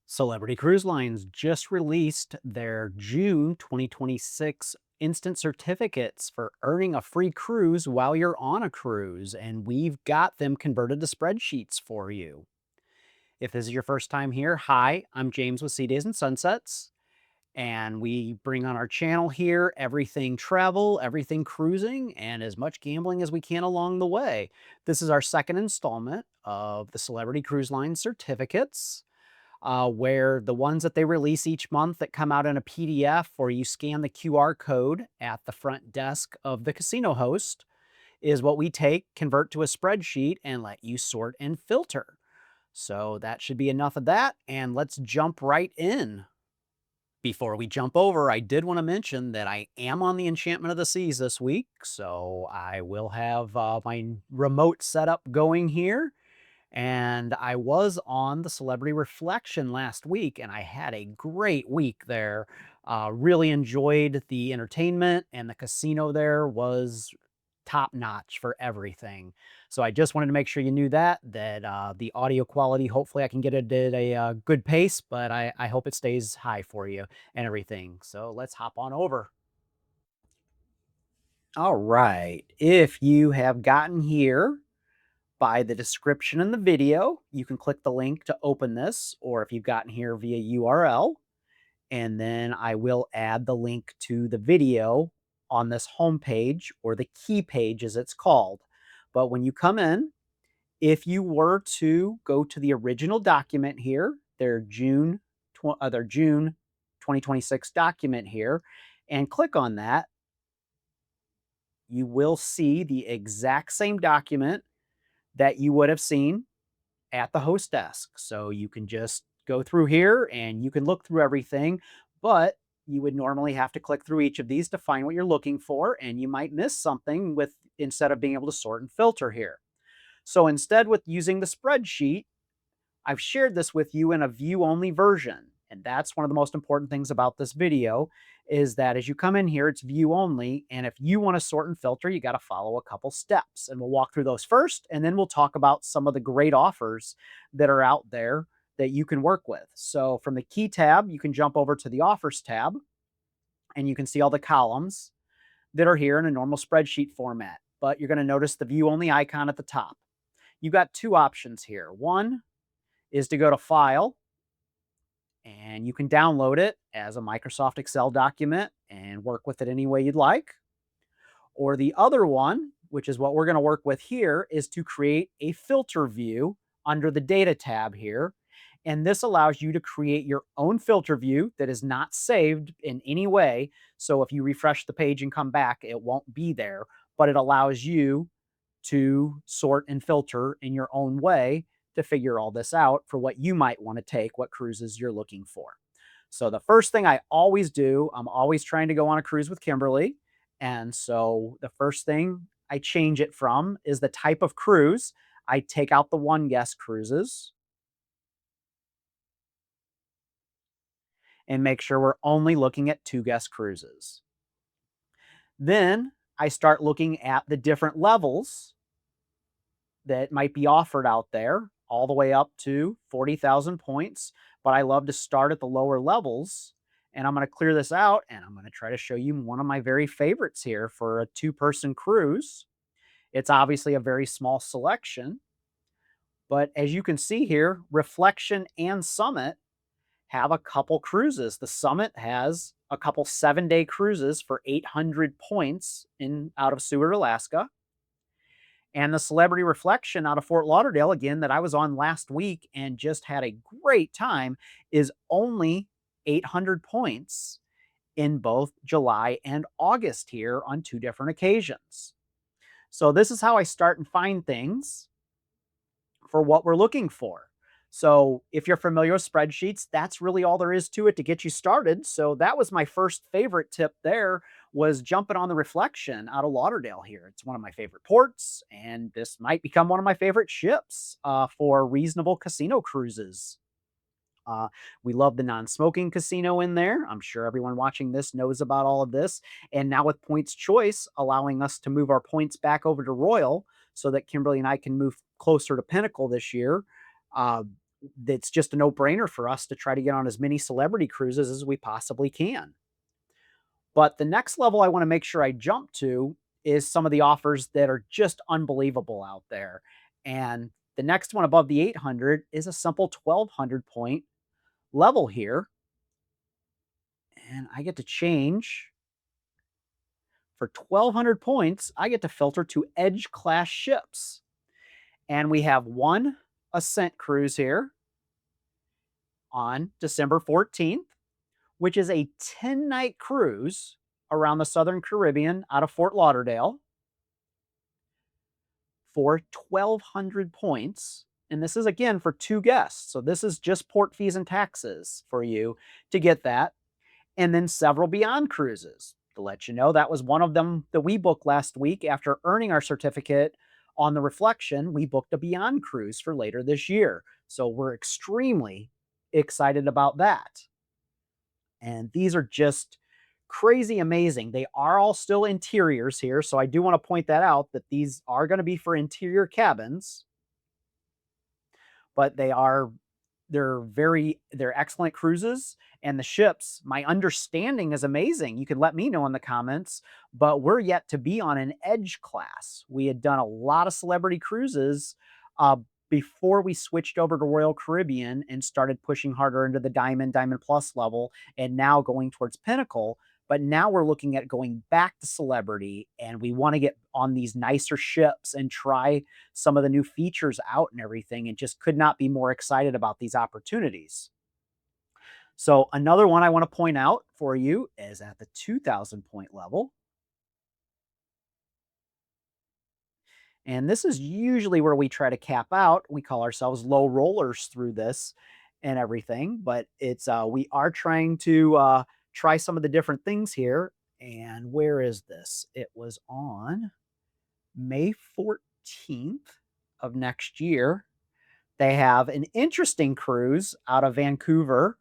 Celebrity Cruise Lines just released their June 2026 instant certificates for earning a free cruise while you're on a cruise, and we've got them converted to spreadsheets for you. If this is your first time here, hi, I'm James with Sea Days and Sunsets, and we bring on our channel here everything travel, everything cruising, and as much gambling as we can along the way. This is our second installment of the Celebrity Cruise Line certificates, where the ones that they release each month that come out in a PDF or you scan the QR code at the front desk of the casino host is what we take, convert to a spreadsheet, and let you sort and filter. So that should be enough of that, and let's jump right in. Before we jump over, I did want to mention that I am on the Enchantment of the Seas this week, so I will have my remote setup going here, and I was on the Celebrity Reflection last week, and I had a great week there. Really enjoyed the entertainment, and the casino there was top notch for everything. So I just wanted to make sure you knew that the audio quality, hopefully I can get it at a good pace, but I hope it stays high for you and everything. So let's hop on over. All right. If you have gotten here by the description in the video, you can click the link to open this, or if you've gotten here via URL, and then I will add the link to the video on this homepage, or the key page as it's called. But when you come in, if you were to go to the original document here, their June 2026 document here, and click on that, you will see the exact same document that you would have seen at the host desk. So you can just go through here and you can look through everything, but you would normally have to click through each of these to find what you're looking for, and you might miss something with instead of being able to sort and filter here. So instead, with using the spreadsheet, I've shared this with you in a view only version. And that's one of the most important things about this video is that as you come in here, it's view only. And if you want to sort and filter, you got to follow a couple steps. And we'll walk through those first. And then we'll talk about some of the great offers that are out there that you can work with. So from the key tab, you can jump over to the offers tab and you can see all the columns that are here in a normal spreadsheet format. But you're going to notice the view only icon at the top. You've got two options here. One is to go to File, and you can download it as a Microsoft Excel document and work with it any way you'd like. Or the other one, which is what we're going to work with here, is to create a filter view under the Data tab here. And this allows you to create your own filter view that is not saved in any way. So if you refresh the page and come back, it won't be there, but it allows you to sort and filter in your own way to figure all this out for what you might want to take, what cruises you're looking for. So the first thing I always do, I'm always trying to go on a cruise with Kimberly. And so the first thing I change it from is the type of cruise. I take out the one guest cruises and make sure we're only looking at two guest cruises. Then I start looking at the different levels that might be offered out there, all the way up to 40,000 points. But I love to start at the lower levels. And I'm going to clear this out and I'm going to try to show you one of my very favorites here for a two-person cruise. It's obviously a very small selection, but as you can see here, Reflection and Summit have a couple cruises. The Summit has a couple 7-day cruises for 800 points in out of Seward, Alaska. And the Celebrity Reflection out of Fort Lauderdale, again, that I was on last week and just had a great time, is only 800 points in both July and August here on two different occasions. So this is how I start and find things for what we're looking for. So if you're familiar with spreadsheets, that's really all there is to it to get you started. So that was my first favorite tip there, was jumping on the Reflection out of Lauderdale here. It's one of my favorite ports, and this might become one of my favorite ships for reasonable casino cruises. Uh, we love the non-smoking casino in there. I'm sure everyone watching this knows about all of this. And now with Points Choice allowing us to move our points back over to Royal so that Kimberly and I can move closer to Pinnacle this year, uh, It's just a no-brainer for us to try to get on as many celebrity cruises as we possibly can. But the next level I want to make sure I jump to is some of the offers that are just unbelievable out there. And the next one above the 800 is a simple 1200 point level here. And I get to change for 1200 points. I get to filter to Edge class ships. And we have one Ascent cruise here on December 14th, which is a 10-night cruise around the Southern Caribbean out of Fort Lauderdale for 1,200 points. And this is again for two guests. So this is just port fees and taxes for you to get that. And then several Beyond cruises. To let you know, that was one of them that we booked last week after earning our certificate on the Reflection. We booked a Beyond cruise for later this year. So we're extremely excited about that. And these are just crazy amazing. They are all still interiors here. So I do want to point that out that these are going to be for interior cabins, but they're excellent cruises, and the ships, my understanding is amazing. You can let me know in the comments, but we're yet to be on an Edge class. We had done a lot of celebrity cruises uh, before we switched over to Royal Caribbean and started pushing harder into the Diamond Plus level, and now going towards Pinnacle. But now we're looking at going back to celebrity, and we want to get on these nicer ships and try some of the new features out and everything, and just could not be more excited about these opportunities. So another one I want to point out for you is at the 2000 point level. And this is usually where we try to cap out. We call ourselves low rollers through this and everything, but it's we are trying to try some of the different things here. And where is this? It was on May 14th of next year. They have an interesting cruise out of Vancouver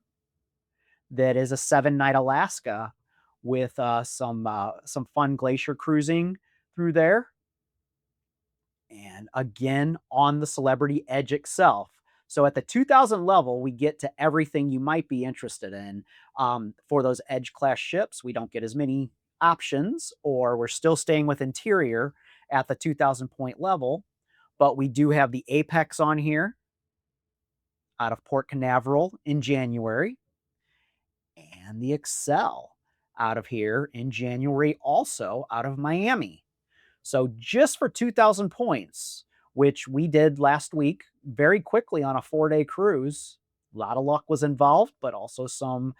that is a 7-night Alaska with some fun glacier cruising through there, and again on the Celebrity Edge itself. So at the 2000 level, we get to everything you might be interested in. For those Edge class ships, we don't get as many options, or we're still staying with interior at the 2000 point level, but we do have the Apex on here out of Port Canaveral in January, and the Excel out of here in January, also out of Miami. So just for 2,000 points, which we did last week very quickly on a 4-day cruise, a lot of luck was involved, but also some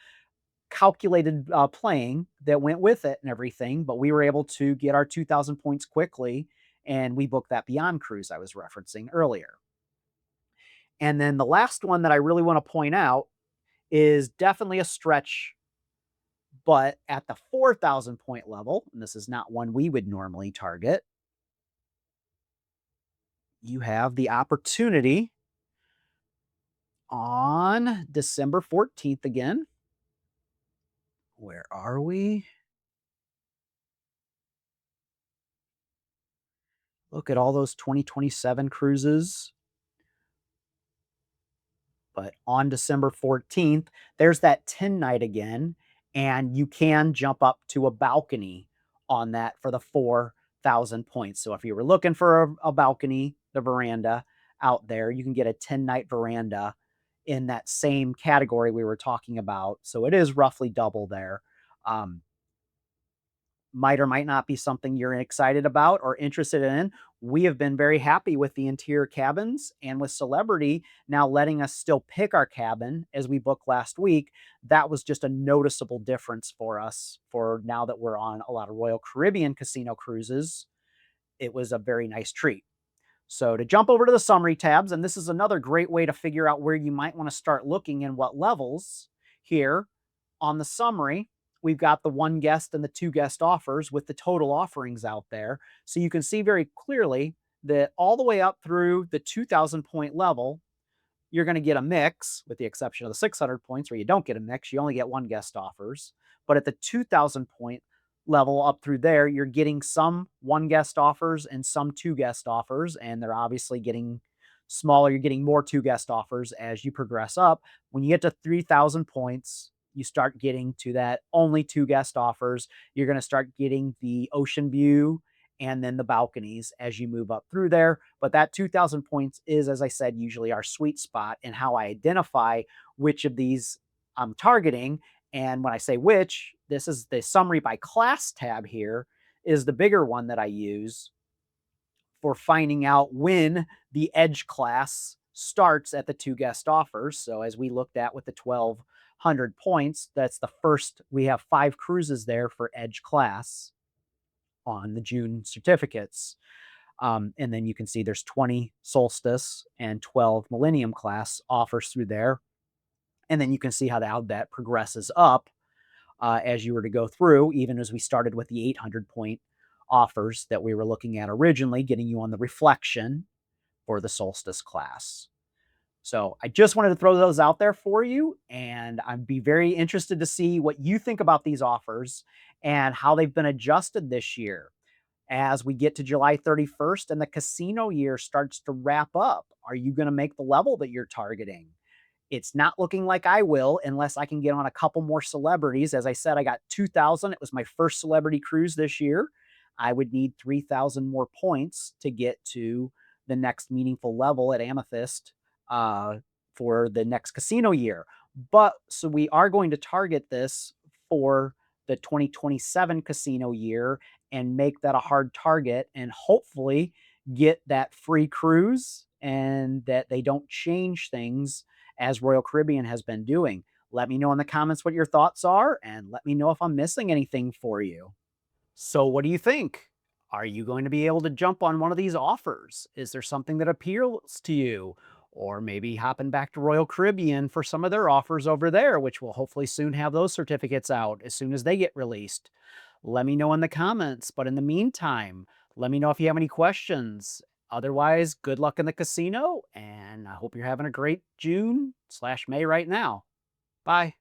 calculated playing that went with it and everything. But we were able to get our 2,000 points quickly, and we booked that Beyond cruise I was referencing earlier. And then the last one that I really want to point out is definitely a stretch, but at the 4,000 point level, and this is not one we would normally target, you have the opportunity on December 14th again. Where are we? Look at all those 2027 cruises. But on December 14th, there's that 10 night again, and you can jump up to a balcony on that for the 4,000 points. So if you were looking for a balcony, the veranda out there, you can get a 10-night veranda in that same category we were talking about. So it is roughly double there. Um, might or might not be something you're excited about or interested in. We have been very happy with the interior cabins, and with Celebrity now letting us still pick our cabin as we booked last week. That was just a noticeable difference for us for now that we're on a lot of Royal Caribbean casino cruises. It was a very nice treat. So to jump over to the summary tabs, and this is another great way to figure out where you might want to start looking and what levels. Here on the summary, we've got the one guest and the two guest offers with the total offerings out there. So you can see very clearly that all the way up through the 2000 point level, you're going to get a mix, with the exception of the 600 points where you don't get a mix. You only get one guest offers. But at the 2000 point level up through there, you're getting some one guest offers and some two guest offers. And they're obviously getting smaller. You're getting more two guest offers as you progress up. When you get to 3,000 points, you start getting to that only two guest offers. You're going to start getting the ocean view and then the balconies as you move up through there. But that 2,000 points is, as I said, usually our sweet spot and how I identify which of these I'm targeting. And when I say which, this is the summary by class tab here, is the bigger one that I use for finding out when the Edge class starts at the two guest offers. So as we looked at with the 1,200 points, that's the first, we have 5 cruises there for Edge class on the June certificates. And then you can see there's 20 Solstice and 12 Millennium class offers through there. And then you can see how that progresses up as you were to go through, even as we started with the 800 point offers that we were looking at originally, getting you on the reflection for the Solstice class. So I just wanted to throw those out there for you, and I'd be very interested to see what you think about these offers and how they've been adjusted this year as we get to July 31st and the casino year starts to wrap up. Are you going to make the level that you're targeting? It's not looking like I will unless I can get on a couple more celebrities. As I said, I got 2,000. It was my first celebrity cruise this year. I would need 3,000 more points to get to the next meaningful level at Amethyst uh, for the next casino year. But so we are going to target this for the 2027 casino year and make that a hard target and hopefully get that free cruise and that they don't change things as Royal Caribbean has been doing. Let me know in the comments what your thoughts are and let me know if I'm missing anything for you. So, what do you think? Are you going to be able to jump on one of these offers? Is there something that appeals to you? Or maybe hopping back to Royal Caribbean for some of their offers over there, which will hopefully soon have those certificates out as soon as they get released. Let me know in the comments. But in the meantime, let me know if you have any questions. Otherwise, good luck in the casino, and I hope you're having a great June/May right now. Bye.